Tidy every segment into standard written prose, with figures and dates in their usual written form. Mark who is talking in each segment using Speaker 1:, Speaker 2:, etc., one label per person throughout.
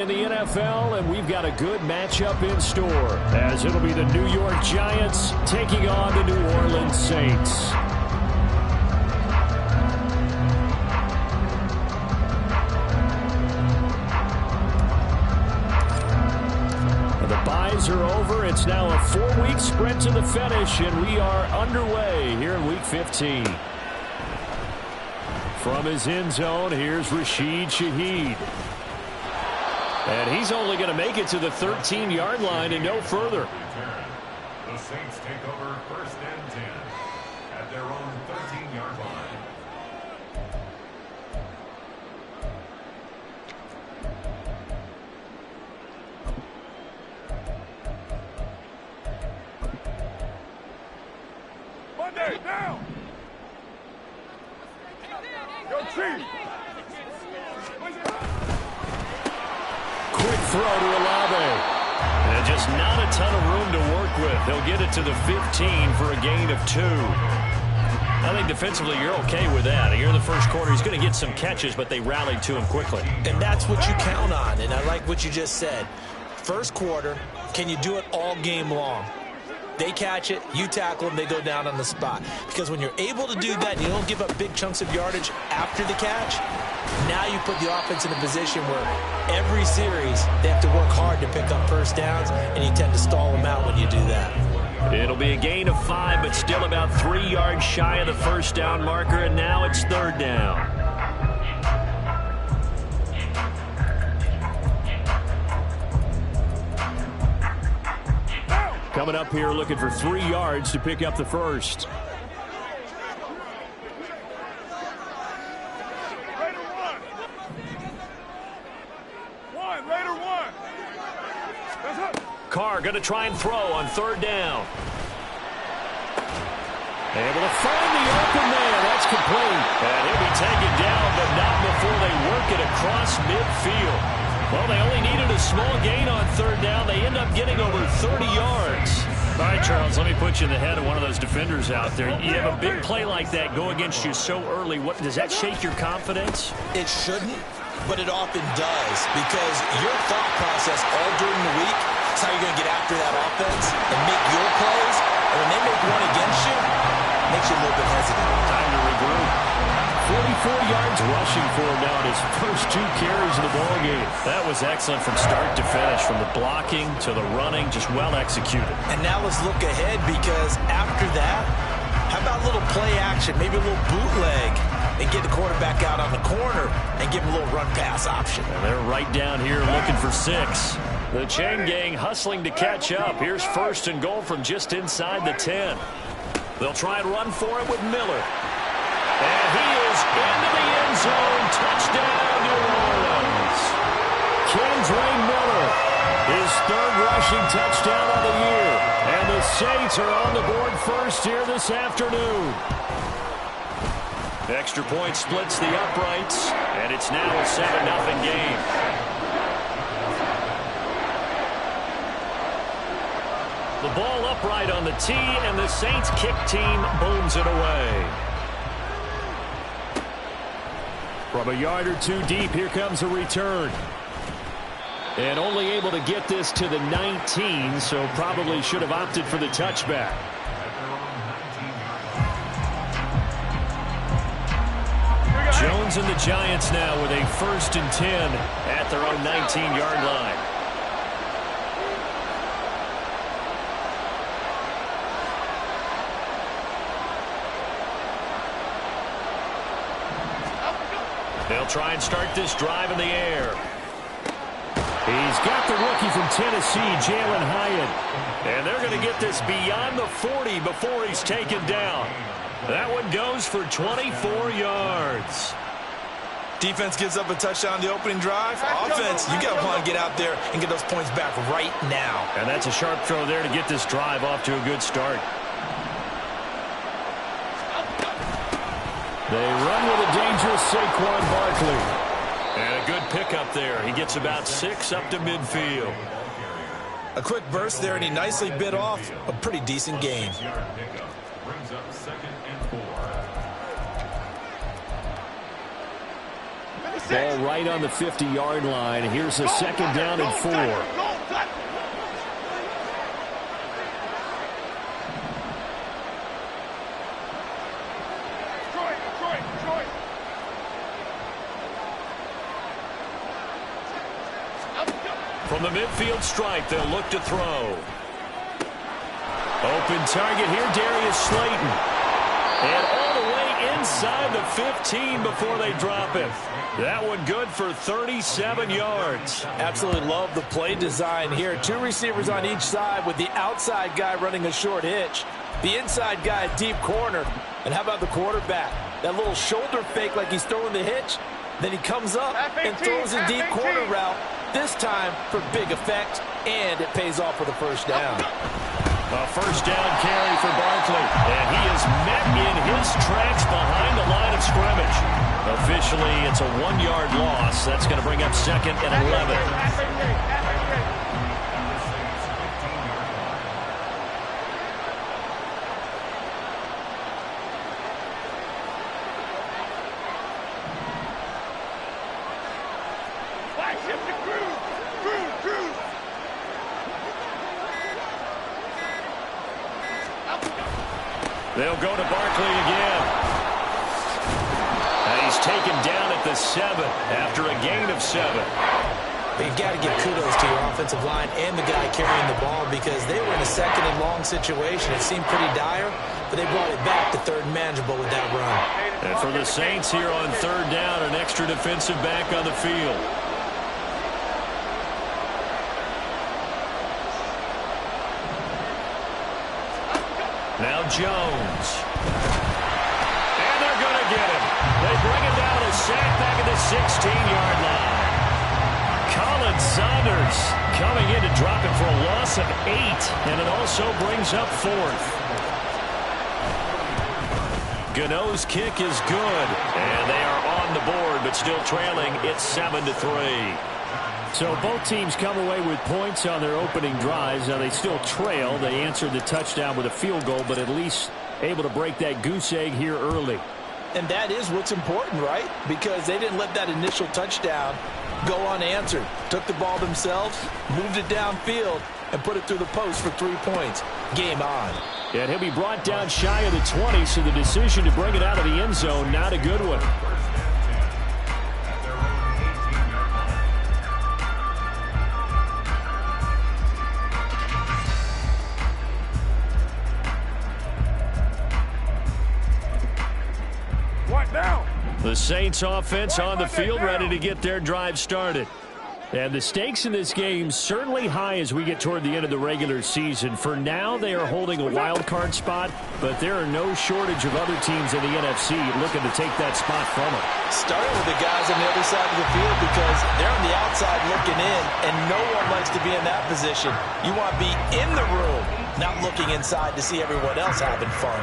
Speaker 1: In the NFL, and we've got a good matchup in store, as it'll be the New York Giants taking on the New Orleans Saints. The byes are over. It's now a 4-week sprint to the finish, and we are underway here in Week 15. From his end zone, here's Rashid Shaheed. And he's only going to make it to the 13-yard line and no further.
Speaker 2: The Saints take over 1st and 10 at their own 13-yard line. Monday, down! Yo, Chief!
Speaker 1: Quick throw to Olave. And just not a ton of room to work with. They'll get it to the 15 for a gain of 2. I think defensively you're okay with that. Here in the first quarter, he's going to get some catches, but they rallied to him quickly.
Speaker 3: And that's what you count on, and I like what you just said. First quarter, can you do it all game long? They catch it, you tackle them, they go down on the spot. Because when you're able to do that and you don't give up big chunks of yardage after the catch, now you put the offense in a position where every series they have to work hard to pick up first downs, and you tend to stall them out when you do that.
Speaker 1: It'll be a gain of 5, but still about 3 yards shy of the first down marker, and now it's 3rd down. Coming up here looking for 3 yards to pick up the first. Carr going to try and throw on 3rd down. Able to find the open man. That's complete. And he'll be taken down, but not before they work it across midfield. Well, they only needed a small gain on 3rd down. They end up getting over 30 yards. All right, Charles, let me put you in the head of one of those defenders out there. You have a big play like that go against you so early. What does that shake your confidence?
Speaker 3: It shouldn't, but it often does, because your thought process all during the week is how you're going to get after that offense and make your plays. And when they make one against you, it makes you a little bit hesitant.
Speaker 1: Time to regroup. 44 yards rushing for him now in his first 2 carries of the ballgame. That was excellent from start to finish, from the blocking to the running, just well executed.
Speaker 3: And now let's look ahead, because after that, how about a little play action, maybe a little bootleg, and get the quarterback out on the corner and give him a little run-pass option.
Speaker 1: And they're right down here looking for 6. The chain gang hustling to catch up. Here's 1st and goal from just inside the 10. They'll try and run for it with Miller. And he is into the end zone. Touchdown, New Orleans. Kendre Miller, his 3rd rushing touchdown of the year. And the Saints are on the board first here this afternoon. Extra point splits the uprights, and it's now a 7-0 game. The ball upright on the tee, and the Saints kick team booms it away. From a yard or 2 deep, here comes a return. And only able to get this to the 19, so probably should have opted for the touchback. Jones and the Giants now with a 1st and 10 at their own 19-yard line. They'll try and start this drive in the air. He's got the rookie from Tennessee, Jalen Hyatt. And they're going to get this beyond the 40 before he's taken down. That one goes for 24 yards.
Speaker 3: Defense gives up a touchdown the opening drive. Offense, you got to want to get out there and get those points back right now.
Speaker 1: And that's a sharp throw there to get this drive off to a good start. They run with a dangerous Saquon Barkley. And a good pickup there. He gets about 6 up to midfield.
Speaker 3: A quick burst there, and he nicely bit off a pretty decent gain.
Speaker 2: Brings up 2nd and 4.
Speaker 1: Ball right on the 50-yard line. Here's a second down and 4. From the midfield stripe, they'll look to throw. Open target here, Darius Slayton. And all the way inside the 15 before they drop him. That one good for 37 yards.
Speaker 3: Absolutely love the play design here. 2 receivers on each side with the outside guy running a short hitch. The inside guy a deep corner. And how about the quarterback? That little shoulder fake like he's throwing the hitch. Then he comes up and throws a deep corner route. This time for big effect, and it pays off with a first down.
Speaker 1: A first down carry for Barkley, and he is met in his tracks behind the line of scrimmage. Officially, it's a 1-yard loss. That's going to bring up second and 11. They'll go to Barkley again. And he's taken down at the 7 after a gain of 7.
Speaker 3: You've got to give kudos to your offensive line and the guy carrying the ball because they were in a second and long situation. It seemed pretty dire, but they brought it back to third and manageable with that run.
Speaker 1: And for the Saints here on third down, an extra defensive back on the field. Now Jones. And they're going to get him. They bring him down a sack back at the 16-yard line. Colin Saunders coming in to drop him for a loss of 8. And it also brings up 4th. Gano's kick is good. And they are on the board, but still trailing. It's 7-3. So both teams come away with points on their opening drives. Now they still trail. They answered the touchdown with a field goal, but at least able to break that goose egg here early.
Speaker 3: And that is what's important, right? Because they didn't let that initial touchdown go unanswered. Took the ball themselves, moved it downfield, and put it through the post for 3 points. Game on.
Speaker 1: And he'll be brought down shy of the 20, so the decision to bring it out of the end zone, not a good one. The Saints offense on the field ready to get their drive started. And the stakes in this game certainly high as we get toward the end of the regular season. For now, they are holding a wild card spot, but there are no shortage of other teams in the NFC looking to take that spot from them.
Speaker 3: Starting with the guys on the other side of the field because they're on the outside looking in, and no one likes to be in that position. You want to be in the room, not looking inside to see everyone else having fun.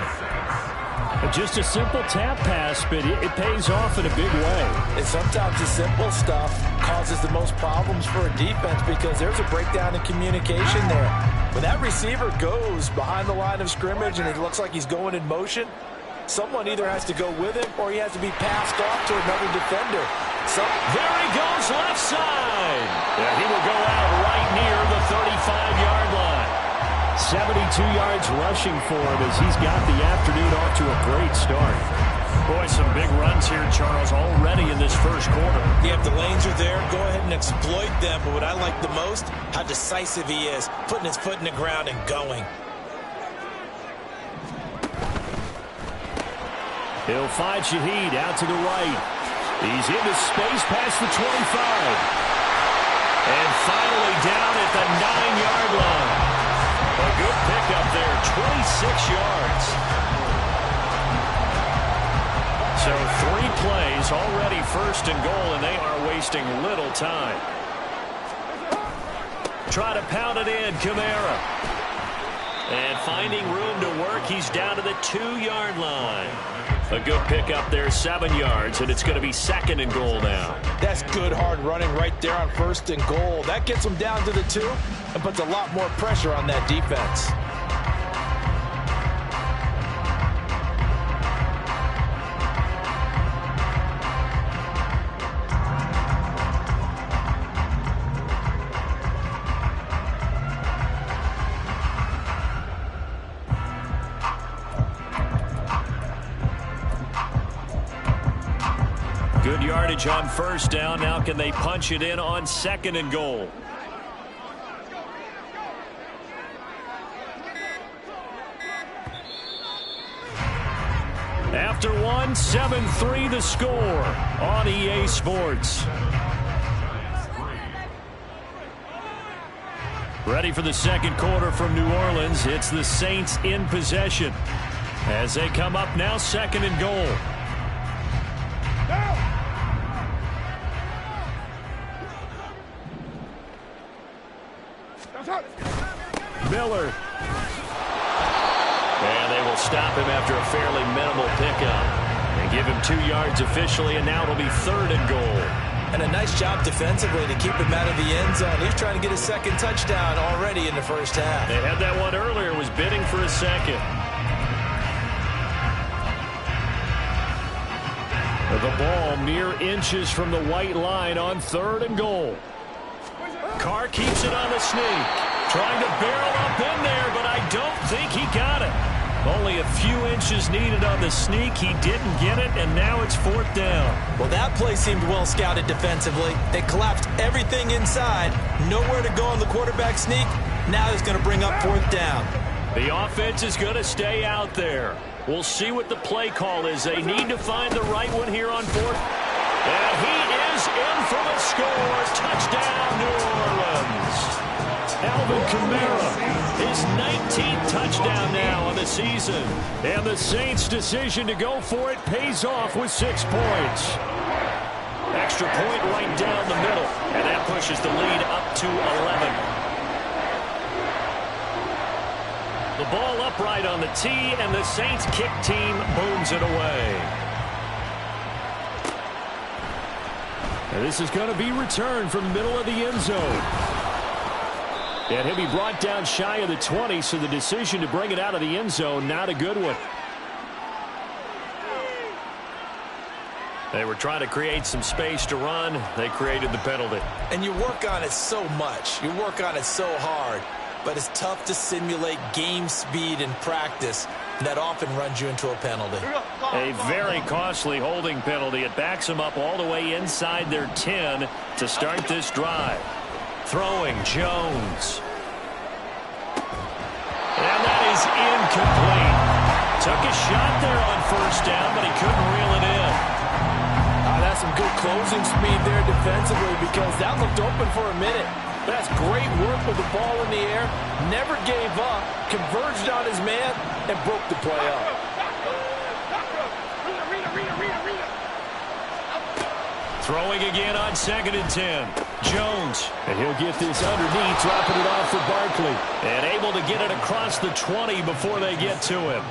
Speaker 1: Just a simple tap pass, but it pays off in a big way.
Speaker 3: And sometimes the simple stuff causes the most problems for a defense because there's a breakdown in communication there. When that receiver goes behind the line of scrimmage and it looks like he's going in motion, someone either has to go with him or he has to be passed off to another defender.
Speaker 1: There he goes left side. Yeah, he will go out right near the 35-yard line. 72 yards rushing for him as he's got the afternoon off to a great start. Boy, some big runs here, Charles, already in this first quarter.
Speaker 3: Yeah, if the lanes are there, go ahead and exploit them. But what I like the most, how decisive he is, putting his foot in the ground and going.
Speaker 1: He'll find Shaheed out to the right. He's into space past the 25. And finally down at the 9-yard line. A good pickup there, 26 yards. So 3 plays, already first and goal, and they are wasting little time. Try to pound it in, Kamara. And finding room to work, he's down to the 2-yard line. A good pickup there, 7 yards, and it's going to be second and goal now.
Speaker 3: That's good hard running right there on first and goal. That gets them down to the 2 and puts a lot more pressure on that defense.
Speaker 1: yardage on first down. Now can they punch it in on 2nd and goal? After one, 7-3 the score on EA Sports. Ready for the second quarter from New Orleans. It's the Saints in possession as they come up now 2nd and goal. Miller. And they will stop him after a fairly minimal pickup. And give him 2 yards officially, and now it'll be 3rd and goal.
Speaker 3: And a nice job defensively to keep him out of the end zone. He's trying to get his 2nd touchdown already in the first half.
Speaker 1: They had that one earlier, was bidding for a 2nd. The ball mere inches from the white line on 3rd and goal. Carr keeps it on the sneak. Trying to barrel up in there, but I don't think he got it. Only a few inches needed on the sneak. He didn't get it, and now it's 4th down.
Speaker 3: Well, that play seemed well scouted defensively. They collapsed everything inside. Nowhere to go on the quarterback sneak. Now it's going to bring up 4th down.
Speaker 1: The offense is going to stay out there. We'll see what the play call is. They need to find the right one here on 4th. And he is in for the score. Touchdown, New Orleans. Alvin Kamara, his 19th touchdown now on the season. And the Saints' decision to go for it pays off with 6 points. Extra point right down the middle. And that pushes the lead up to 11. The ball upright on the tee, and the Saints kick team booms it away. And this is going to be returned from the middle of the end zone. And he'll be brought down shy of the 20, so the decision to bring it out of the end zone, not a good one. They were trying to create some space to run. They created the penalty.
Speaker 3: And you work on it so much. You work on it so hard. But it's tough to simulate game speed in practice. That often runs you into a penalty.
Speaker 1: A very costly holding penalty. It backs them up all the way inside their 10 to start this drive. Throwing Jones. And that is incomplete. Took a shot there on first down, but he couldn't reel it in.
Speaker 3: That's some good closing speed there defensively, because that looked open for a minute. That's great work with the ball in the air. Never gave up. Converged on his man and broke the play up.
Speaker 1: Throwing again on 2nd and 10. Jones. And he'll get this underneath, dropping it off for Barkley. And able to get it across the 20 before they get to him.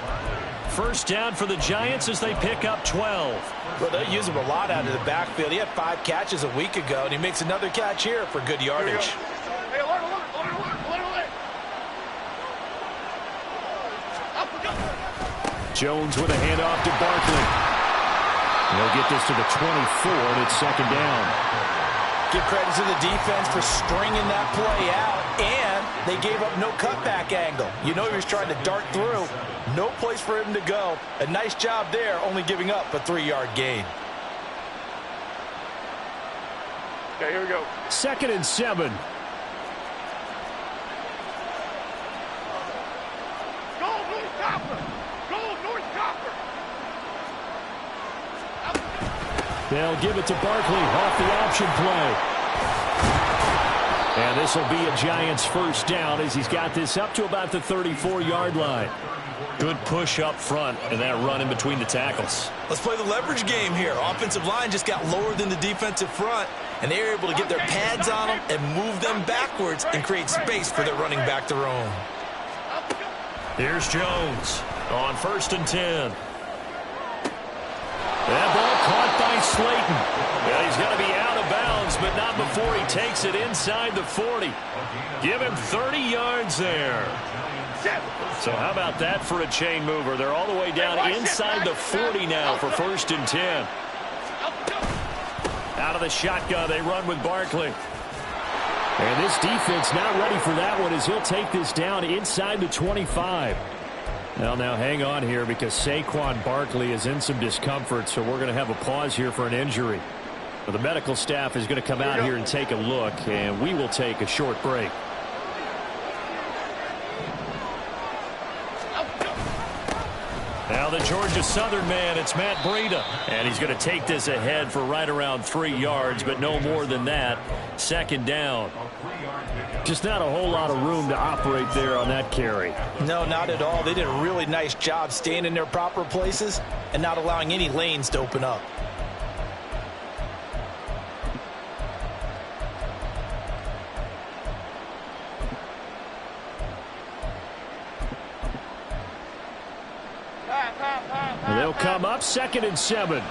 Speaker 1: First down for the Giants as they pick up 12.
Speaker 3: Well, they use him a lot out of the backfield. He had 5 catches a week ago, and he makes another catch here for good yardage.
Speaker 2: Hey, alert.
Speaker 1: Jones with a handoff to Barkley. They'll get this to the 24, and it's 2nd down.
Speaker 3: Give credit to the defense for stringing that play out, and they gave up no cutback angle. You know he was trying to dart through. No place for him to go. A nice job there, only giving up a 3-yard gain.
Speaker 2: Okay, here we go.
Speaker 1: 2nd and 7.
Speaker 2: Go, North Copper! Go, North Copper!
Speaker 1: They'll give it to Barkley off the option play. And this will be a Giants first down as he's got this up to about the 34-yard line. Good push up front and that run in between the tackles.
Speaker 3: Let's play the leverage game here. Offensive line just got lower than the defensive front, and they were able to get their pads on them and move them backwards and create space for their running back to roam.
Speaker 1: Here's Jones on 1st and 10. That ball caught by Slayton. Well, he's going to be out of bounds, but not before he takes it inside the 40. Give him 30 yards there. So how about that for a chain mover? They're all the way down inside the 40 now for 1st and 10. Out of the shotgun, they run with Barkley. And this defense not ready for that one as he'll take this down inside the 25. Well, now hang on here because Saquon Barkley is in some discomfort, so we're going to have a pause here for an injury. Well, the medical staff is going to come out here and take a look, and we will take a short break. Now the Georgia Southern man, it's Matt Breida. And he's going to take this ahead for right around 3 yards, but no more than that. Second down. Just not a whole lot of room to operate there on that carry.
Speaker 3: No, not at all. They did a really nice job staying in their proper places and not allowing any lanes to open up.
Speaker 1: They'll come up 2nd and 7.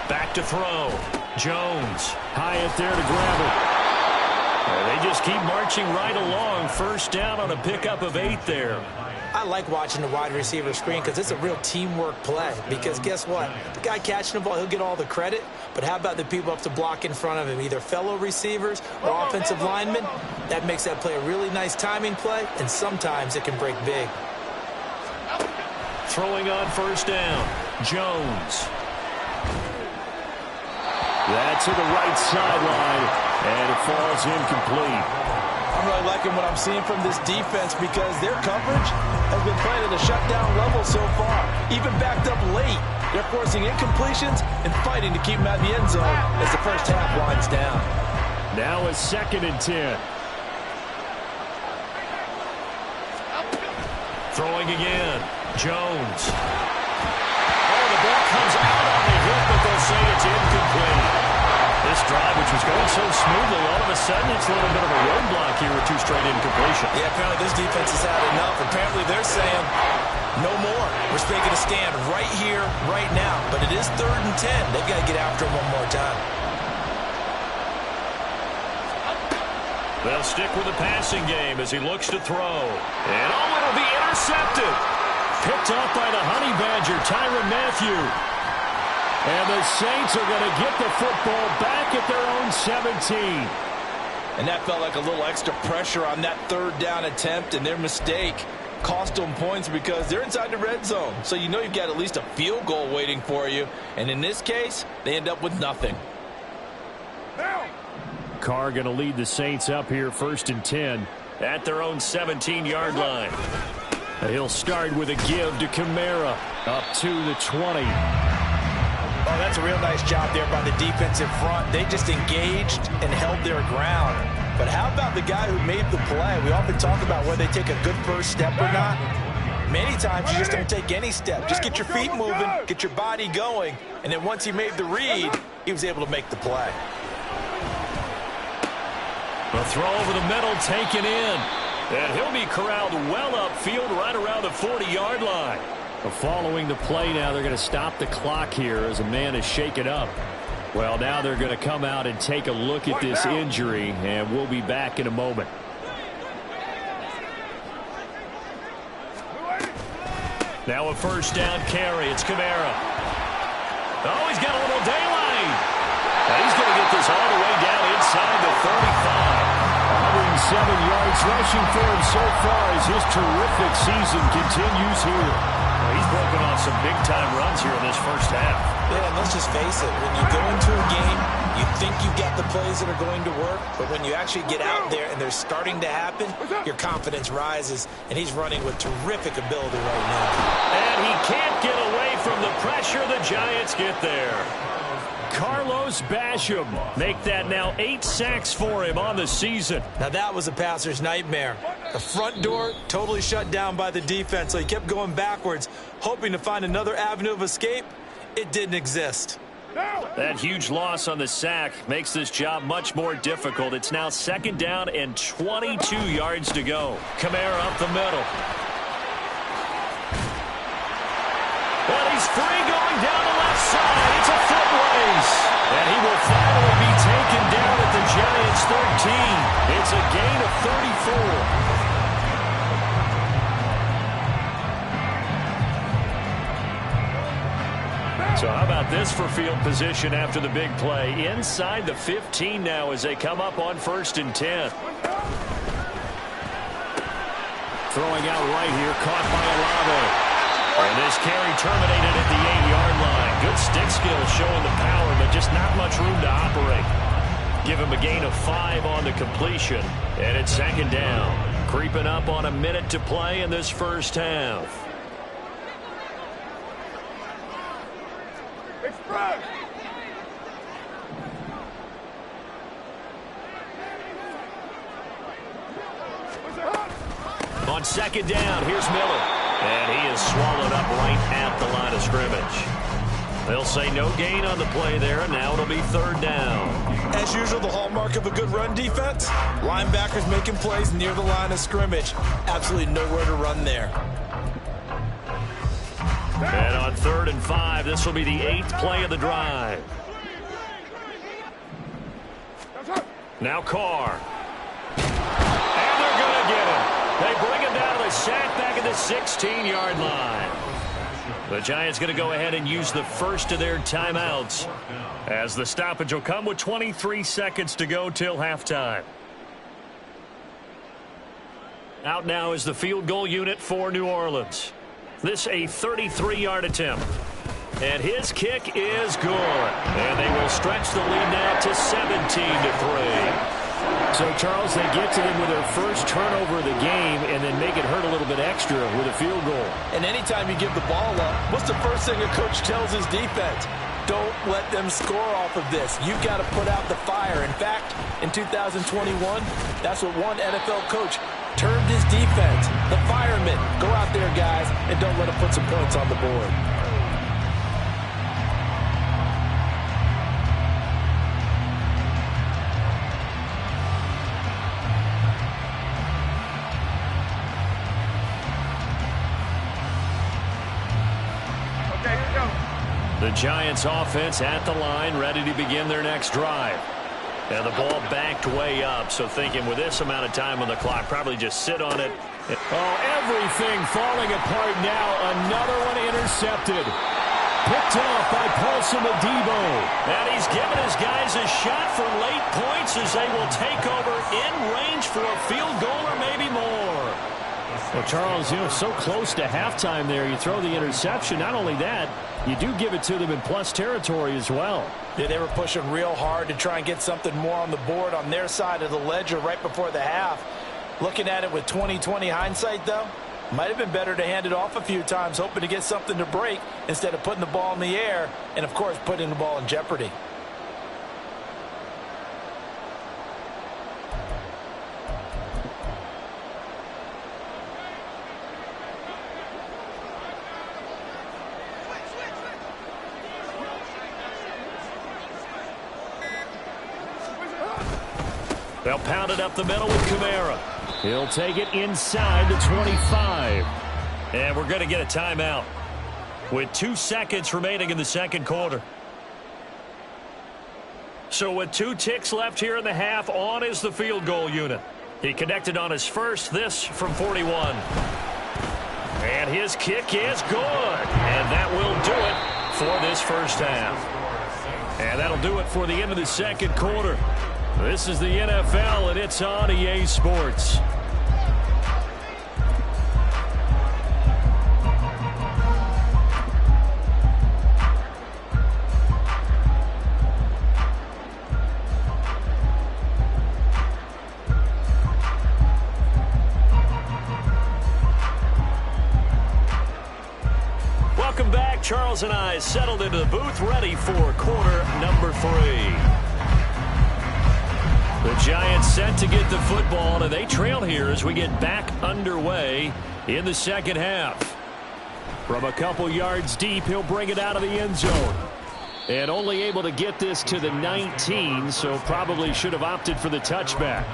Speaker 1: Back to throw. Jones. High up there to grab it. They just keep marching right along. First down on a pickup of 8 there.
Speaker 3: I like watching the wide receiver screen because it's a real teamwork play. Because guess what? The guy catching the ball, he'll get all the credit. But how about the people up to block in front of him, either fellow receivers or offensive linemen? That makes that play a really nice timing play, and sometimes it can break big.
Speaker 1: Throwing on first down. Jones. That's to the right sideline, and it falls incomplete.
Speaker 3: I'm really liking what I'm seeing from this defense because their coverage has been playing at a shutdown level so far. Even backed up late, they're forcing incompletions and fighting to keep them out of the end zone as the first half winds down.
Speaker 1: Now a 2nd and 10. Throwing again. Jones. Oh, the ball comes out on the hit, but they'll say it's incomplete. This drive, which was going so smoothly, all of a sudden it's a little bit of a roadblock here with 2 straight incompletions.
Speaker 3: Yeah, apparently this defense has had enough. Apparently they're saying, no more. We're taking a stand right here, right now. But it is 3rd and 10. They've got to get after him one more time.
Speaker 1: They'll stick with the passing game as he looks to throw. And oh, it'll be intercepted. Picked off by the Honey Badger, Tyrann Mathieu. And the Saints are going to get the football back at their own 17.
Speaker 3: And that felt like a little extra pressure on that 3rd down attempt, and their mistake cost them points because they're inside the red zone. So you know you've got at least a field goal waiting for you. And in this case, they end up with nothing.
Speaker 1: Carr going to lead the Saints up here 1st and 10 at their own 17-yard line. He'll start with a give to Kamara up to the 20.
Speaker 3: Oh, that's a real nice job there by the defensive front. They just engaged and held their ground. But how about the guy who made the play? We often talk about whether they take a good first step or not. Many times you just don't take any step. Just get your feet moving, get your body going, and then once he made the read, he was able to make the play.
Speaker 1: A throw over the middle, taken in. And he'll be corralled well upfield right around the 40-yard line. Following the play now, they're going to stop the clock here as a man is shaken up. Well, now they're going to come out and take a look at this injury, and we'll be back in a moment. Now a first down carry. It's Kamara. Oh, he's got a little daylight. Now he's going to get this all the way down inside the 35. 107 yards rushing for him so far as his terrific season continues here. Well, he's broken off some big-time runs here in this first half.
Speaker 3: Yeah, and let's just face it. When you go into a game, you think you've got the plays that are going to work, but when you actually get out there and they're starting to happen, your confidence rises, and he's running with terrific ability right now.
Speaker 1: And he can't get away from the pressure. The Giants get there. Carlos Basham make that now 8 sacks for him on the season.
Speaker 3: Now that was a passer's nightmare. The front door totally shut down by the defense, so he kept going backwards, hoping to find another avenue of escape. It didn't exist.
Speaker 1: That huge loss on the sack makes this job much more difficult. It's now 2nd down and 22 yards to go. Kamara up the middle. Well, he's free going down the left side. It's a foot race. And he will finally be taken down at the Giants' 13. It's a gain of 34. So how about this for field position after the big play? Inside the 15 now as they come up on 1st and 10. Throwing out right here, caught by Olave. And this carry terminated at the 8-yard line. Good stick skill showing the power, but just not much room to operate. Give him a gain of 5 on the completion. And it's second down. Creeping up on a minute to play in this first half. On second down, here's Miller. And he is swallowed up right at the line of scrimmage. They'll say no gain on the play there, and now it'll be third down.
Speaker 3: As usual, the hallmark of a good run defense, linebackers making plays near the line of scrimmage. Absolutely nowhere to run there.
Speaker 1: And on 3rd and 5, this will be the 8th play of the drive. Now Carr. And they're going to get him. They bring him down to the sack back at the 16-yard line. The Giants going to go ahead and use the first of their timeouts, as the stoppage will come with 23 seconds to go till halftime. Out now is the field goal unit for New Orleans. This a 33-yard attempt. And his kick is good. And they will stretch the lead now to 17-3.
Speaker 4: So, Charles, they get to them with their first turnover of the game and then make it hurt a little bit extra with a field goal.
Speaker 3: And anytime you give the ball up, what's the first thing a coach tells his defense? Don't let them score off of this. You've got to put out the fire. In fact, in 2021, that's what one NFL coach termed his defense. The firemen. Go out there, guys, and don't let them put some points on the board.
Speaker 1: The Giants offense at the line, ready to begin their next drive. And the ball backed way up, so thinking with this amount of time on the clock, probably just sit on it.
Speaker 4: Oh, everything falling apart now. Another one intercepted. Picked off by Paulson Adebo.
Speaker 1: And he's given his guys a shot for late points as they will take over in range for a field goal or maybe more.
Speaker 4: Well, Charles, so close to halftime there. You throw the interception. Not only that, you do give it to them in plus territory as well.
Speaker 3: Yeah, they were pushing real hard to try and get something more on the board on their side of the ledger right before the half. Looking at it with 20/20 hindsight, though, might have been better to hand it off a few times, hoping to get something to break instead of putting the ball in the air and, of course, putting the ball in jeopardy.
Speaker 1: They'll pound it up the middle with Kamara. He'll take it inside the 25. And we're going to get a timeout with 2 seconds remaining in the second quarter. So with 2 ticks left here in the half, on is the field goal unit. He connected on his first, this from 41. And his kick is good. And that will do it for this first half. And that'll do it for the end of the second quarter. This is the NFL, and it's on EA Sports. Welcome back. Charles and I settled into the booth, ready for quarter number 3. The Giants set to get the football, and they trail here as we get back underway in the second half. From a couple yards deep, he'll bring it out of the end zone. And only able to get this to the 19, so probably should have opted for the touchback.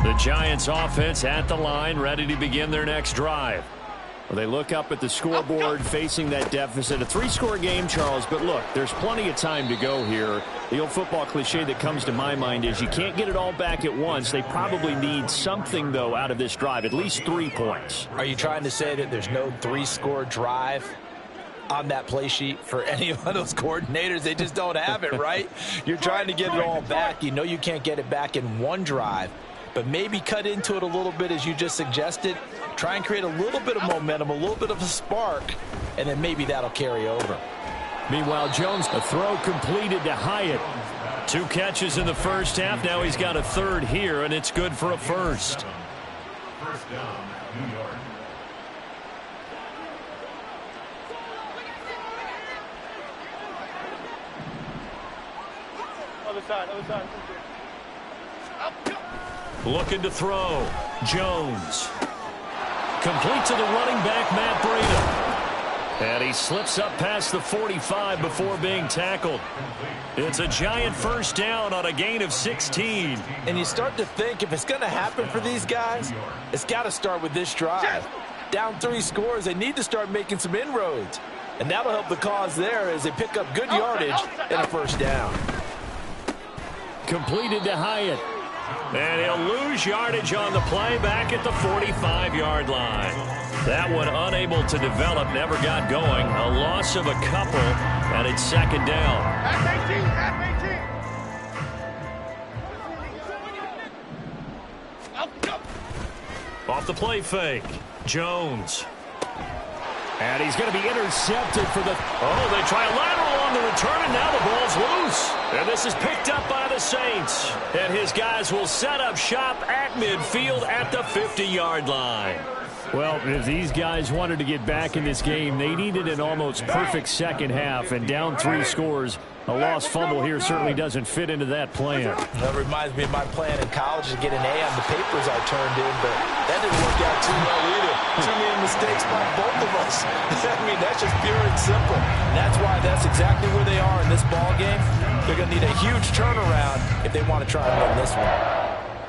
Speaker 1: The Giants offense at the line, ready to begin their next drive. Well, they look up at the scoreboard facing that deficit. A 3-score game, Charles, but look, there's plenty of time to go here. The old football cliche that comes to my mind is you can't get it all back at once. They probably need something, though, out of this drive, at least 3 points.
Speaker 3: Are you trying to say that there's no 3-score drive? on that play sheet for any of those coordinators. They just don't have it, right? You're trying to get it all back. You know you can't get it back in one drive, but maybe cut into it a little bit as you just suggested. Try and create a little bit of momentum, a little bit of a spark, and then maybe that'll carry over.
Speaker 4: Meanwhile, Jones, a throw completed to Hyatt.
Speaker 1: 2 catches in the first half. Now he's got a third here, and it's good for a first.
Speaker 2: First down, New York.
Speaker 5: Other side.
Speaker 1: Looking to throw. Jones. Complete to the running back, Matt Breida. And he slips up past the 45 before being tackled. It's a giant first down on a gain of 16.
Speaker 3: And you start to think if it's going to happen for these guys, it's got to start with this drive. Down 3 scores, they need to start making some inroads. And that'll help the cause there as they pick up good yardage and a first down.
Speaker 4: Completed to Hyatt.
Speaker 1: And he'll lose yardage on the play back at the 45-yard line. That one unable to develop, never got going. A loss of a couple, and it's second down. Off the play fake. Jones.
Speaker 4: And he's going to be intercepted for the...
Speaker 1: Oh, they try a lateral on the return, and now the ball's loose. And this is picked up by the Saints. And his guys will set up shop at midfield at the 50-yard line.
Speaker 4: Well, if these guys wanted to get back in this game, they needed an almost perfect second half, and down 3 scores. A lost fumble here certainly doesn't fit into that plan.
Speaker 3: That reminds me of my plan in college to get an A on the papers I turned in, but that didn't work out too well either. Too many mistakes by both of us. I mean, that's just pure and simple. And that's why that's exactly where they are in this ball game. They're going to need a huge turnaround if they want to try and win this one.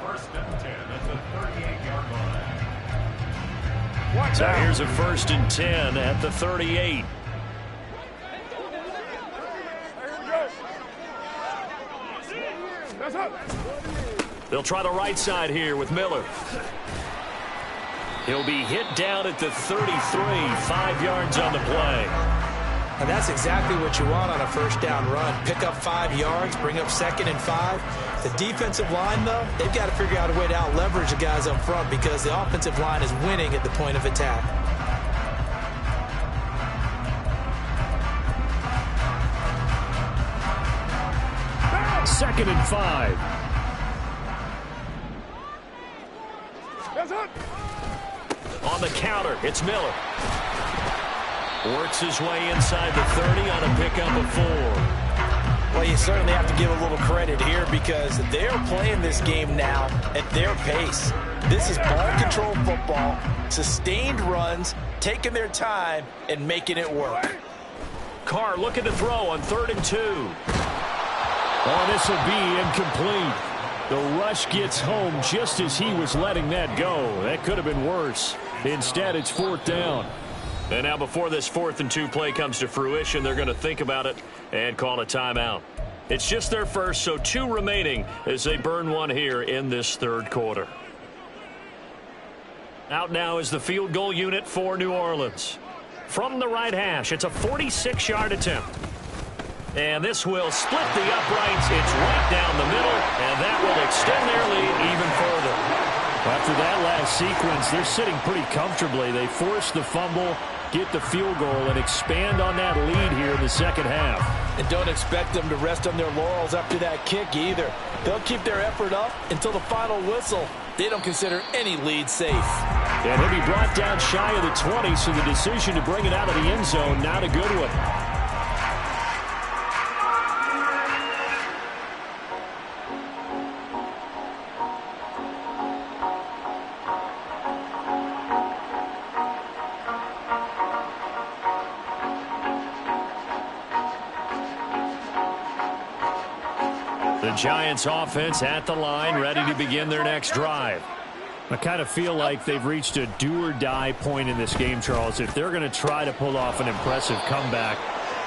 Speaker 2: First and 10 at the 38-yard line.
Speaker 1: So here's a first and 10 at the 38. They'll try the right side here with Miller. He'll be hit down at the 33, 5 yards on the play.
Speaker 3: And that's exactly what you want on a first down run. Pick up 5 yards, bring up 2nd and 5. The defensive line, though, they've got to figure out a way to out-leverage the guys up front because the offensive line is winning at the point of attack.
Speaker 4: Second and 5.
Speaker 1: On the counter, it's Miller. Works his way inside the 30 on a pickup of 4.
Speaker 3: Well, you certainly have to give a little credit here because they're playing this game now at their pace. This is ball control football, sustained runs, taking their time, and making it work.
Speaker 1: Carr looking to throw on 3rd and 2.
Speaker 4: Oh, this will be incomplete. The rush gets home just as he was letting that go. That could have been worse. Instead, it's 4th down.
Speaker 1: And now before this 4th and 2 play comes to fruition, they're going to think about it and call a timeout. It's just their first, so 2 remaining as they burn one here in this 3rd quarter. Out now is the field goal unit for New Orleans. From the right hash, it's a 46-yard attempt. And this will split the uprights. It's right down the middle, and that will extend their lead even further.
Speaker 4: After that last sequence, they're sitting pretty comfortably. They force the fumble, get the field goal, and expand on that lead here in the second half.
Speaker 3: And don't expect them to rest on their laurels after that kick either. They'll keep their effort up until the final whistle. They don't consider any lead safe.
Speaker 4: And he'll be brought down shy of the 20, so the decision to bring it out of the end zone, not a good one.
Speaker 1: The Giants offense at the line, ready to begin their next drive.
Speaker 4: I kind of feel like they've reached a do-or-die point in this game, Charles. If they're going to try to pull off an impressive comeback,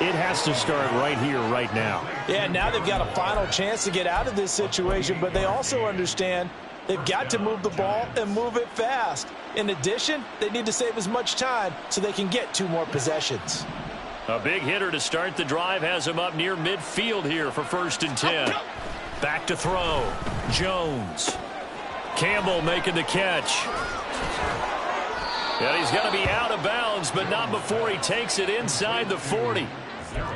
Speaker 4: it has to start right here, right now.
Speaker 3: Yeah, now they've got a final chance to get out of this situation, but they also understand they've got to move the ball and move it fast. In addition, they need to save as much time so they can get 2 more possessions.
Speaker 1: A big hitter to start the drive has him up near midfield here for 1st and 10. Back to throw. Jones. Campbell making the catch. And he's going to be out of bounds, but not before he takes it inside the 40.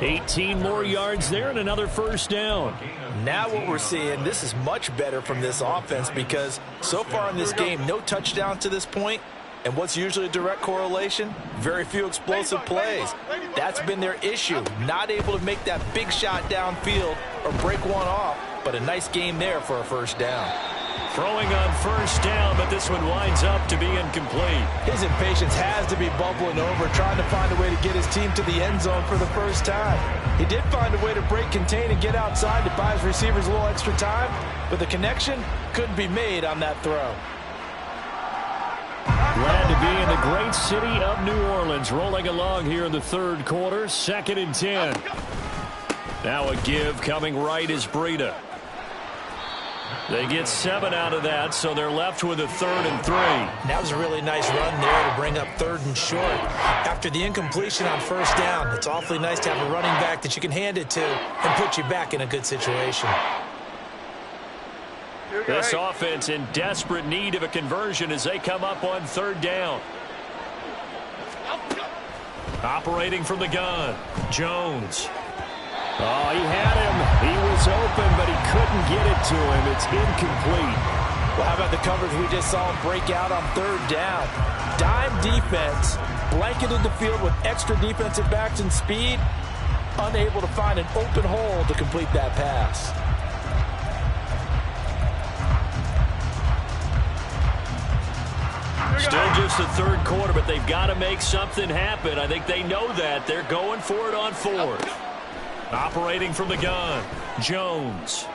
Speaker 4: 18 more yards there and another 1st down.
Speaker 3: Now what we're seeing, this is much better from this offense because so far in this game, no touchdowns to this point. And what's usually a direct correlation? Very few explosive plays. That's been their issue. Not able to make that big shot downfield or break one off, but a nice game there for a 1st down.
Speaker 1: Throwing on 1st down, but this one winds up to be incomplete.
Speaker 3: His impatience has to be bubbling over, trying to find a way to get his team to the end zone for the 1st time. He did find a way to break, contain, and get outside to buy his receivers a little extra time, but the connection couldn't be made on that throw.
Speaker 4: Glad to be in the great city of New Orleans, rolling along here in the 3rd quarter, 2nd and 10. Now a give coming right is Breida. They get 7 out of that, so they're left with a 3rd and 3.
Speaker 3: That was a really nice run there to bring up 3rd and short. After the incompletion on 1st down, it's awfully nice to have a running back that you can hand it to and put you back in a good situation.
Speaker 1: This offense in desperate need of a conversion as they come up on 3rd down. Operating from the gun, Jones.
Speaker 4: Oh, he had him. He was open, but he couldn't get it to him. It's incomplete.
Speaker 3: Well, how about the coverage we just saw him break out on 3rd down? Dime defense, blanketed the field with extra defensive backs and speed, unable to find an open hole to complete that pass.
Speaker 1: Still just the 3rd quarter, but they've got to make something happen. I think they know that. They're going for it on 4th. Operating from the gun, Jones.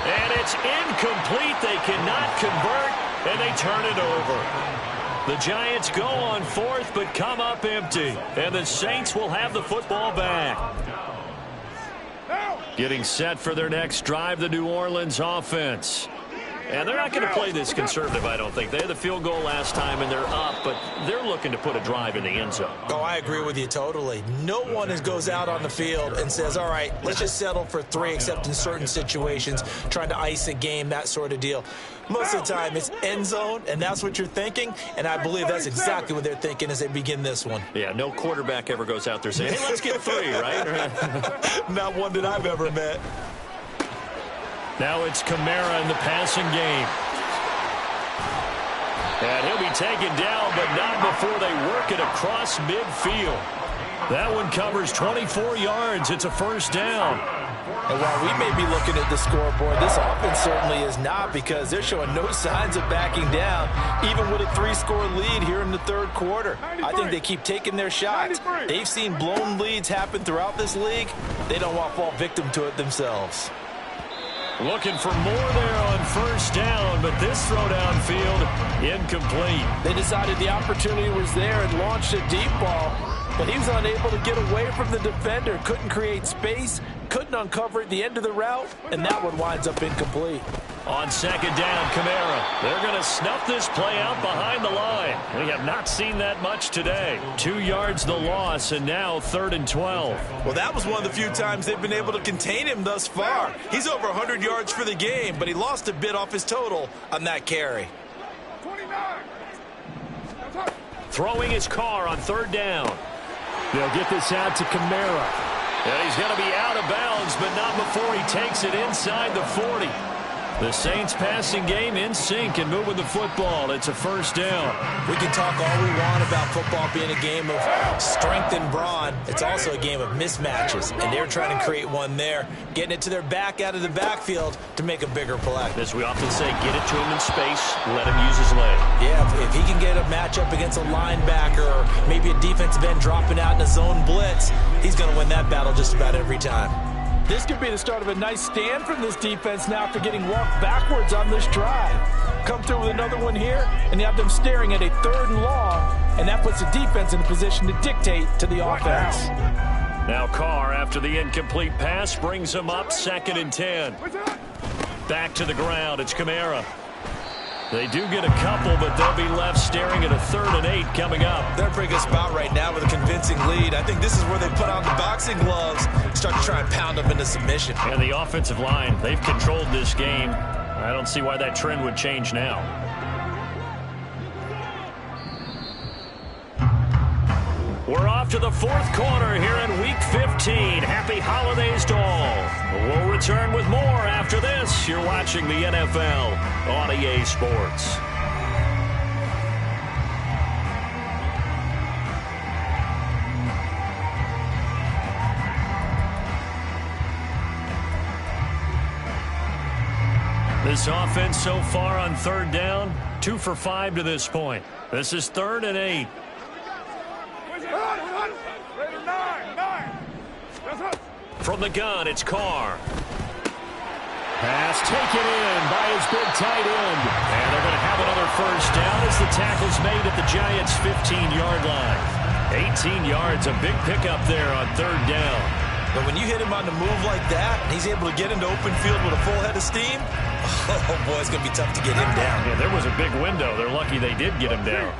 Speaker 1: And it's incomplete. They cannot convert, and they turn it over. The Giants go on 4th, but come up empty. And the Saints will have the football back. Getting set for their next drive, the New Orleans offense. And they're not going to play this conservative, I don't think. They had the field goal last time, and they're up, but they're looking to put a drive in the end zone.
Speaker 3: Oh, I agree with you totally. No one goes out on the field and says, all right, let's just settle for 3, except in certain situations, trying to ice a game, that sort of deal. Most of the time, it's end zone, and that's what you're thinking, and I believe that's exactly what they're thinking as they begin this one.
Speaker 1: Yeah, no quarterback ever goes out there saying, hey, let's get 3, right?
Speaker 3: Not one that I've ever met.
Speaker 1: Now it's Kamara in the passing game. And he'll be taken down, but not before they work it across midfield. That one covers 24 yards. It's a 1st down.
Speaker 3: And while we may be looking at the scoreboard, this offense certainly is not, because they're showing no signs of backing down, even with a 3-score lead here in the 3rd quarter. I think they keep taking their shots. They've seen blown leads happen throughout this league. They don't want to fall victim to it themselves.
Speaker 1: Looking for more there on 1st down, but this throw downfield, incomplete.
Speaker 3: They decided the opportunity was there and launched a deep ball, but he was unable to get away from the defender, couldn't create space, couldn't uncover at the end of the route, and that one winds up incomplete.
Speaker 1: On 2nd down, Kamara. They're going to snuff this play out behind the line. We have not seen that much today. 2 yards the loss, and now 3rd and 12.
Speaker 3: Well, that was one of the few times they've been able to contain him thus far. He's over 100 yards for the game, but he lost a bit off his total on that carry.
Speaker 2: 29.
Speaker 1: Throwing his car on 3rd down.
Speaker 4: They'll get this out to Kamara.
Speaker 1: And he's going to be out of bounds, but not before he takes it inside the 40. The Saints passing game in sync and moving the football. It's a 1st down.
Speaker 3: We can talk all we want about football being a game of strength and brawn. It's also a game of mismatches, and they're trying to create one there, getting it to their back out of the backfield to make a bigger play.
Speaker 1: As we often say, get it to him in space, let him use his leg.
Speaker 3: Yeah, if he can get a matchup against a linebacker or maybe a defensive end dropping out in a zone blitz, he's going to win that battle just about every time. This could be the start of a nice stand from this defense now after getting walked backwards on this drive. Come through with another one here, and you have them staring at a 3rd and long, and that puts the defense in a position to dictate to the offense.
Speaker 1: Now Carr, after the incomplete pass, brings him up 2nd and 10. Back to the ground, it's Kamara.
Speaker 4: They do get a couple, but they'll be left staring at a 3rd and 8 coming up.
Speaker 3: They're in a pretty good spot right now with a convincing lead. I think this is where they put on the boxing gloves and start to try and pound them into submission.
Speaker 4: And the offensive line, they've controlled this game. I don't see why that trend would change now. We're off to the 4th quarter here in Week 15. Happy holidays to all. We'll return with more after this. You're watching the NFL on EA Sports. This offense so far on 3rd down, 2 for 5 to this point. This is 3rd and 8. From the gun, it's Carr. Pass taken in by his big tight end. And they're going to have another 1st down as the tackle's made at the Giants' 15-yard line. 18 yards, a big pickup there on 3rd down.
Speaker 3: But when you hit him on the move like that, and he's able to get into open field with a full head of steam, oh, boy, it's going to be tough to get him down.
Speaker 4: Yeah, there was a big window. They're lucky they did get him down.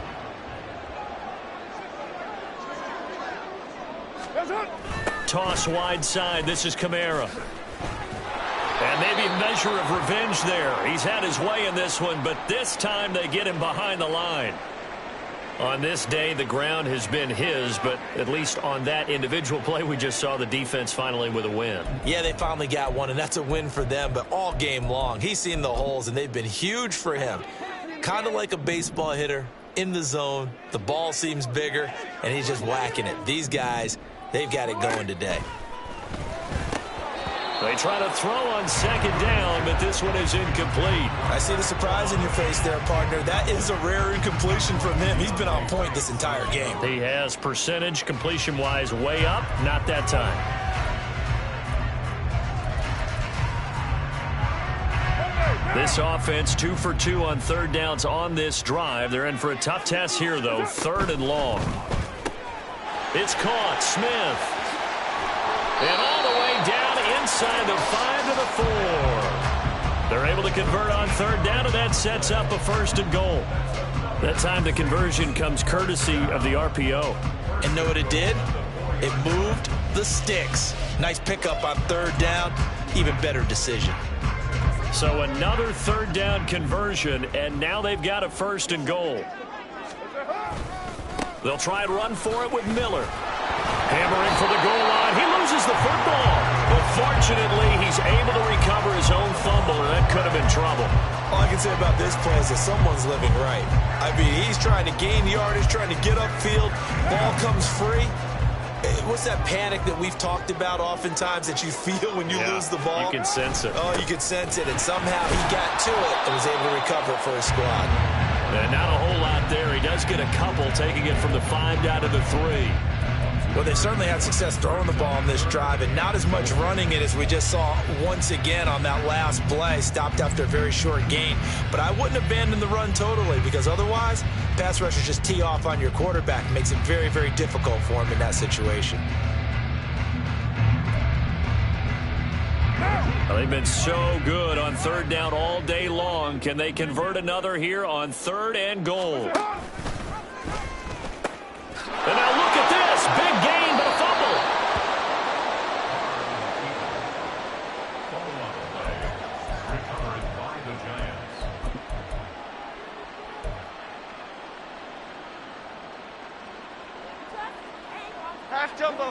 Speaker 4: Toss wide side. This is Kamara. And maybe a measure of revenge there. He's had his way in this one, but this time they get him behind the line. On this day, the ground has been his, but at least on that individual play, we just saw the defense finally with a win.
Speaker 3: Yeah, they finally got one, and that's a win for them, but all game long, he's seen the holes, and they've been huge for him. Kind of like a baseball hitter in the zone. The ball seems bigger, and he's just whacking it. These guys, they've got it going today.
Speaker 4: They try to throw on 2nd down, but this one is incomplete.
Speaker 3: I see the surprise in your face there, partner. That is a rare incompletion from him. He's been on point this entire game.
Speaker 4: He has percentage completion-wise way up, not that time. This offense 2 for 2 on 3rd downs on this drive. They're in for a tough test here, though. 3rd and long. It's caught. Smith. And all the way down inside the 5 to the 4. They're able to convert on 3rd down, and that sets up a 1st and goal. That time the conversion comes courtesy of the RPO.
Speaker 3: And know what it did? It moved the sticks. Nice pickup on 3rd down. Even better decision.
Speaker 4: So another 3rd down conversion, and now they've got a 1st and goal. They'll try and run for it with Miller. Hammering for the goal line. He loses the football. But fortunately, he's able to recover his own fumble, and that could have been trouble.
Speaker 3: All I can say about this play is that someone's living right. I mean, he's trying to gain yardage, trying to get upfield. Ball comes free. What's that panic that we've talked about oftentimes that you feel when you lose the ball?
Speaker 4: You can sense it.
Speaker 3: Oh, you can sense it. And somehow he got to it and was able to recover it for his squad.
Speaker 4: And not a whole lot there. He does get a couple, taking it from the 5 down to the 3.
Speaker 3: Well, they certainly had success throwing the ball on this drive, and not as much running it as we just saw once again on that last play. Stopped after a very short gain. But I wouldn't abandon the run totally, because otherwise, pass rushers just tee off on your quarterback. It makes it very, very difficult for him in that situation.
Speaker 4: Well, they've been so good on 3rd down all day long. Can they convert another here on 3rd and goal? And now look at this. Big gain, but a fumble.
Speaker 2: Fumble on the play. Recovered by the Giants.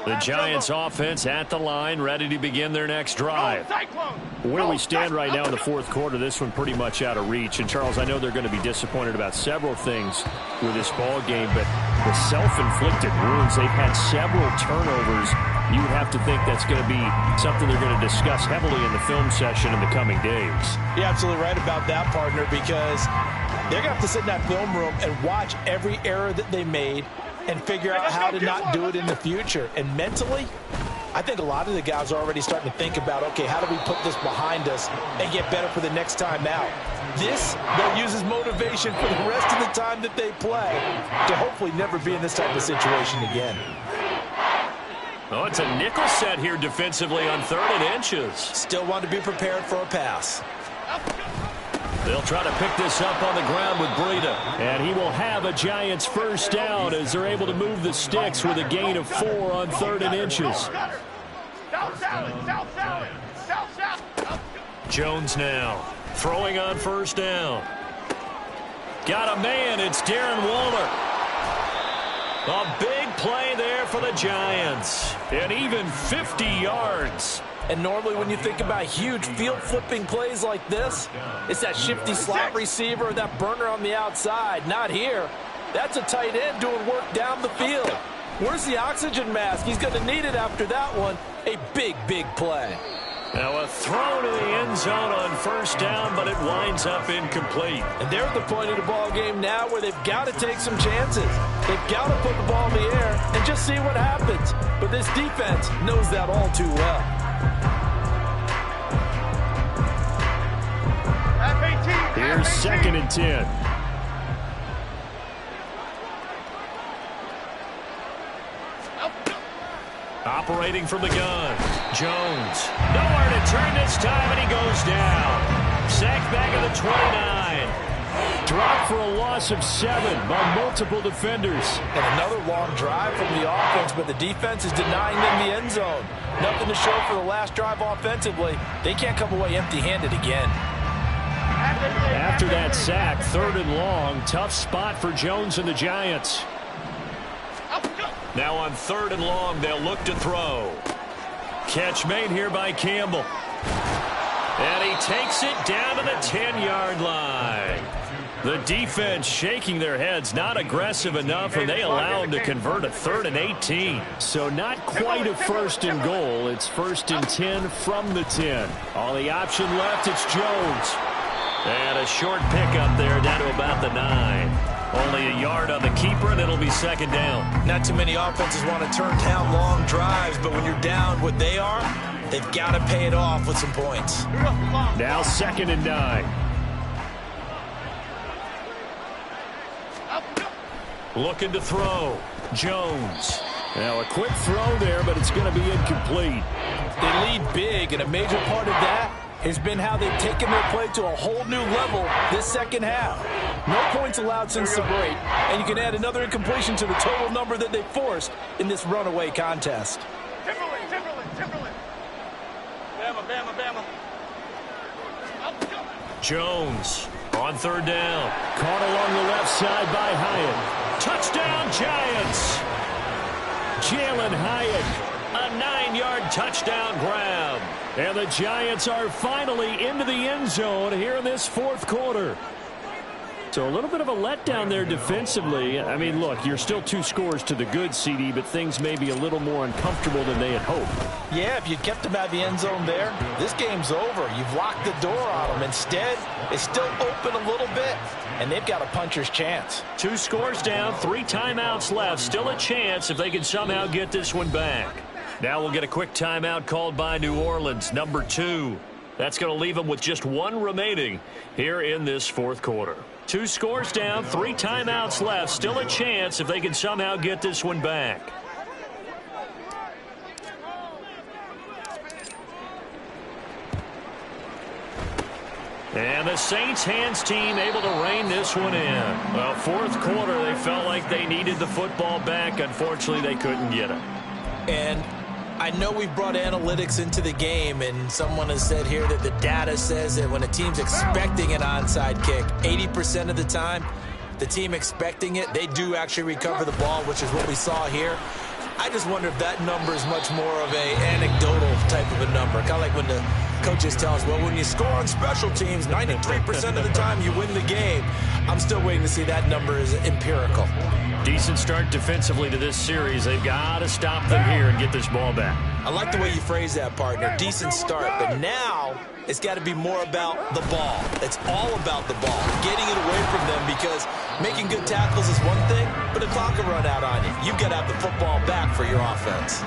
Speaker 4: The Giants offense at the line, ready to begin their next drive. Where we stand right now in the 4th quarter, this one pretty much out of reach. And, Charles, I know they're going to be disappointed about several things with this ball game, but the self-inflicted wounds, they've had several turnovers. You have to think that's going to be something they're going to discuss heavily in the film session in the coming days.
Speaker 3: You're absolutely right about that, partner, because they're going to have to sit in that film room and watch every error that they made and figure out how to not do it in the future. And mentally, I think a lot of the guys are already starting to think about, okay, how do we put this behind us and get better for the next time out? This, they'll use as motivation for the rest of the time that they play to hopefully never be in this type of situation again.
Speaker 4: Oh, it's a nickel set here defensively on 3rd and inches.
Speaker 3: Still want to be prepared for a pass.
Speaker 4: They'll try to pick this up on the ground with Breida. And he will have a Giants first down as they're able to move the sticks with a gain of 4 on 3rd and inches. Jones now throwing on first down. Got a man. It's Darren Waller. A big play there for the Giants. And even 50 yards.
Speaker 3: And normally when you think about huge field-flipping plays like this, it's that shifty slot receiver, that burner on the outside. Not here. That's a tight end doing work down the field. Where's the oxygen mask? He's going to need it after that one. A big, big play.
Speaker 4: Now a throw to the end zone on first down, but it winds up incomplete.
Speaker 3: And they're at the point of the ball game now where they've got to take some chances. They've got to put the ball in the air and just see what happens. But this defense knows that all too well.
Speaker 4: Here's 2nd and 10. Operating from the gun. Jones. Nowhere to turn this time, and he goes down. Sacked back at the 29. Dropped for a loss of 7 by multiple defenders.
Speaker 3: And another long drive from the offense, but the defense is denying them the end zone. Nothing to show for the last drive offensively. They can't come away empty-handed again.
Speaker 4: After that sack, 3rd and long. Tough spot for Jones and the Giants. Now on 3rd and long, they'll look to throw. Catch made here by Campbell. And he takes it down to the 10-yard line. The defense shaking their heads, not aggressive enough, and they allow him to convert a 3rd and 18. So not quite a 1st and goal. It's 1st and 10 from the 10. All the option left, it's Jones. And a short pickup there down to about the 9. Only a yard on the keeper, and it'll be 2nd down.
Speaker 3: Not too many offenses want to turn down long drives, but when you're down what they are, they've got to pay it off with some points.
Speaker 4: Now 2nd and 9. Looking to throw. Jones. Now a quick throw there, but it's going to be incomplete.
Speaker 3: They lead big, and a major part of that has been how they've taken their play to a whole new level this second half. No points allowed since the break, and you can add another incompletion to the total number that they forced in this runaway contest.
Speaker 5: Timberland. Bama.
Speaker 4: Jones on 3rd down. Caught along the left side by Hyatt. Touchdown, Giants! Jalen Hyatt. A 9-yard touchdown grab. And the Giants are finally into the end zone here in this 4th quarter. So a little bit of a letdown there defensively. I mean, look, you're still 2 scores to the good, CD, but things may be a little more uncomfortable than they had hoped.
Speaker 3: Yeah, if you kept them out of the end zone there, this game's over. You've locked the door on them. Instead, it's still open a little bit, and they've got a puncher's chance.
Speaker 4: 2 scores down, 3 timeouts left. Still a chance if they can somehow get this one back. Now we'll get a quick timeout called by New Orleans, number 2. That's going to leave them with just 1 remaining here in this 4th quarter. 2 scores down, 3 timeouts left. Still a chance if they can somehow get this one back. And the Saints hands team able to rein this one in. Well, 4th quarter, they felt like they needed the football back. Unfortunately, they couldn't get it.
Speaker 3: And I know we've brought analytics into the game, and someone has said here that the data says that when a team's expecting an onside kick, 80% of the time, the team expecting it, they do actually recover the ball, which is what we saw here. I just wonder if that number is much more of a anecdotal type of a number. Kind of like when the coaches tell us, well, when you score on special teams, 93% of the time you win the game. I'm still waiting to see that number is empirical.
Speaker 4: Decent start defensively to this series. They've got to stop them here and get this ball back.
Speaker 3: I like the way you phrase that, partner. Decent start, but now it's got to be more about the ball. It's all about the ball, getting it away from them, because making good tackles is one thing, but the clock will run out on you. You've got to have the football back for your offense.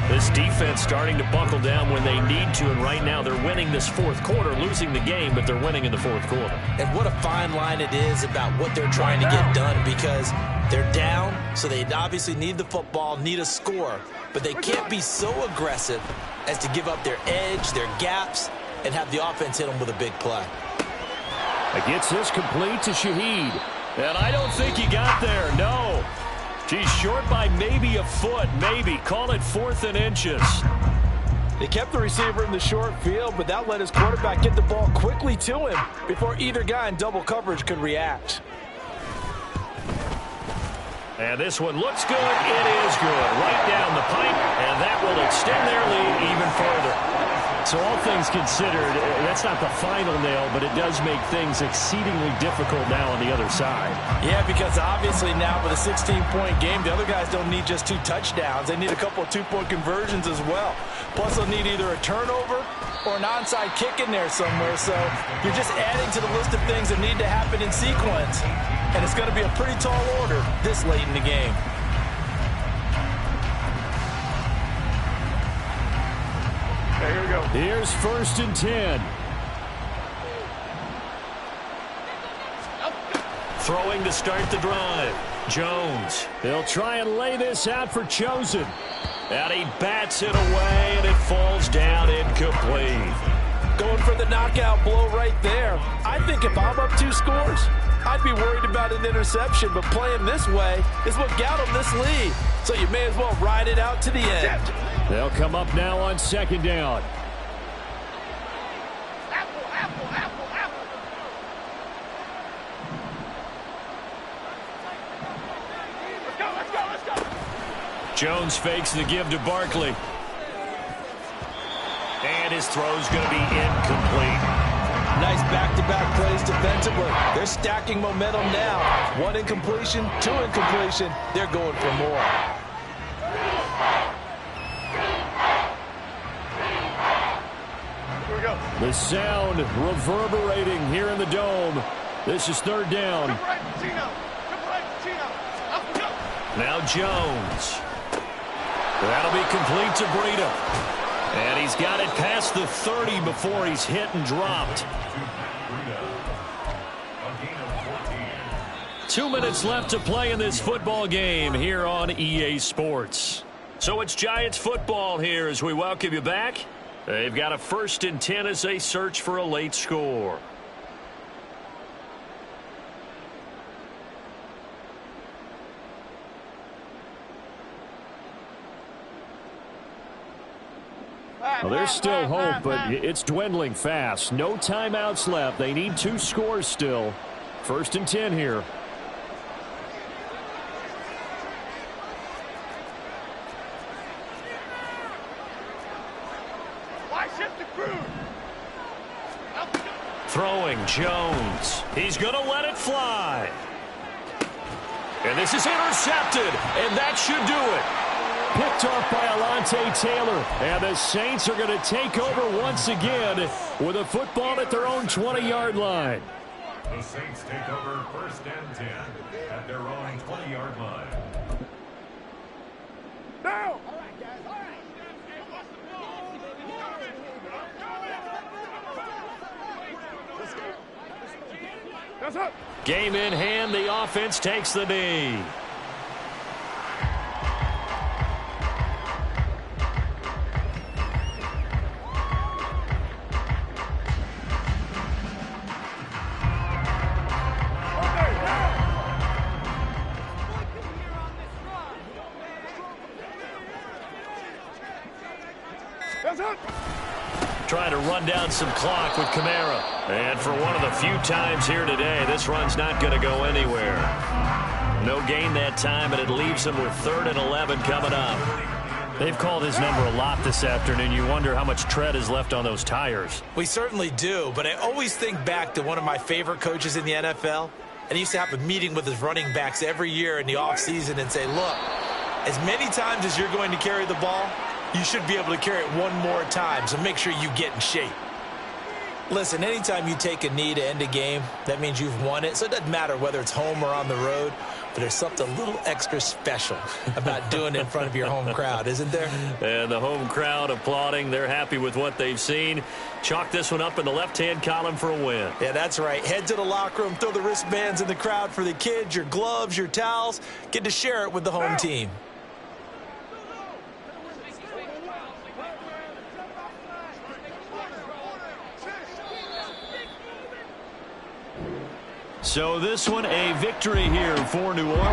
Speaker 4: This defense starting to buckle down when they need to, and right now they're winning this 4th quarter, losing the game, but they're winning in the 4th quarter.
Speaker 3: And what a fine line it is about what they're trying to get done, because they're down, so they obviously need the football, need a score, but they can't be so aggressive as to give up their edge, their gaps, and have the offense hit them with a big play.
Speaker 4: Gets this complete to Shaheed.
Speaker 1: And I don't think he got there, no. He's short by maybe a foot, maybe. Call it 4th and inches.
Speaker 3: They kept the receiver in the short field, but that let his quarterback get the ball quickly to him before either guy in double coverage could react.
Speaker 1: And this one looks good. It is good. Right down the pipe, and that will extend their lead even further.
Speaker 4: So all things considered, that's not the final nail, but it does make things exceedingly difficult now on the other side.
Speaker 3: Yeah, because obviously now with a 16-point game, the other guys don't need just 2 touchdowns. They need a couple of 2-point conversions as well. Plus, they'll need either a turnover or an onside kick in there somewhere. So you're just adding to the list of things that need to happen in sequence. And it's going to be a pretty tall order this late in the game.
Speaker 5: Okay, here we go.
Speaker 4: Here's 1st and 10.
Speaker 1: Throwing to start the drive. Jones.
Speaker 4: They'll try and lay this out for Chosen.
Speaker 1: And he bats it away, and it falls down incomplete.
Speaker 3: Going for the knockout blow right there. I think if I'm up 2 scores, I'd be worried about an interception, but playing this way is what got them this lead. So you may as well ride it out to the end.
Speaker 4: They'll come up now on 2nd down.
Speaker 5: Apple, apple, apple, apple. Let's go, let's go, let's go.
Speaker 1: Jones fakes the give to Barkley. And his throw's going to be incomplete.
Speaker 3: Nice back-to-back plays defensively. They're stacking momentum now. 1 incompletion, 2 incompletion. They're going for more.
Speaker 5: Here we go.
Speaker 4: The sound reverberating here in the dome. This is 3rd down.
Speaker 5: Triple right, Tino. Triple right, Tino. Up we go.
Speaker 1: Now Jones. That'll be complete to Breida. And he's got it past the 30 before he's hit and dropped. 2 minutes left to play in this football game here on EA Sports. So it's Giants football here as we welcome you back. They've got a 1st and 10 as they search for a late score.
Speaker 4: Well, there's still hope, but it's dwindling fast. No timeouts left. They need 2 scores still. 1st and 10 here.
Speaker 5: Why shift the crew? Up we go.
Speaker 1: Throwing Jones. He's going to let it fly. And this is intercepted, and that should do it.
Speaker 4: Picked off by Alontae Taylor. And the Saints are going to take over once again with a football at their own 20-yard line.
Speaker 2: The Saints take over 1st and 10 at their own 20-yard line.
Speaker 5: Now. All right, guys. All right. That's up.
Speaker 1: Game in hand, the offense takes the knee. Trying to run down some clock with Kamara. And for one of the few times here today, this run's not going to go anywhere. No gain that time, and it leaves them with 3rd and 11 coming up. They've called his number a lot this afternoon. You wonder how much tread is left on those tires.
Speaker 3: We certainly do, but I always think back to one of my favorite coaches in the NFL. And he used to have a meeting with his running backs every year in the offseason and say, look, as many times as you're going to carry the ball, you should be able to carry it one more time, so make sure you get in shape. Listen, anytime you take a knee to end a game, that means you've won it. So it doesn't matter whether it's home or on the road, but there's something a little extra special about doing it in front of your home crowd, isn't there?
Speaker 1: And the home crowd applauding. They're happy with what they've seen. Chalk this one up in the left-hand column for a win.
Speaker 3: Yeah, that's right. Head to the locker room, throw the wristbands in the crowd for the kids, your gloves, your towels. Get to share it with the home team.
Speaker 4: So this one a victory here for New Orleans.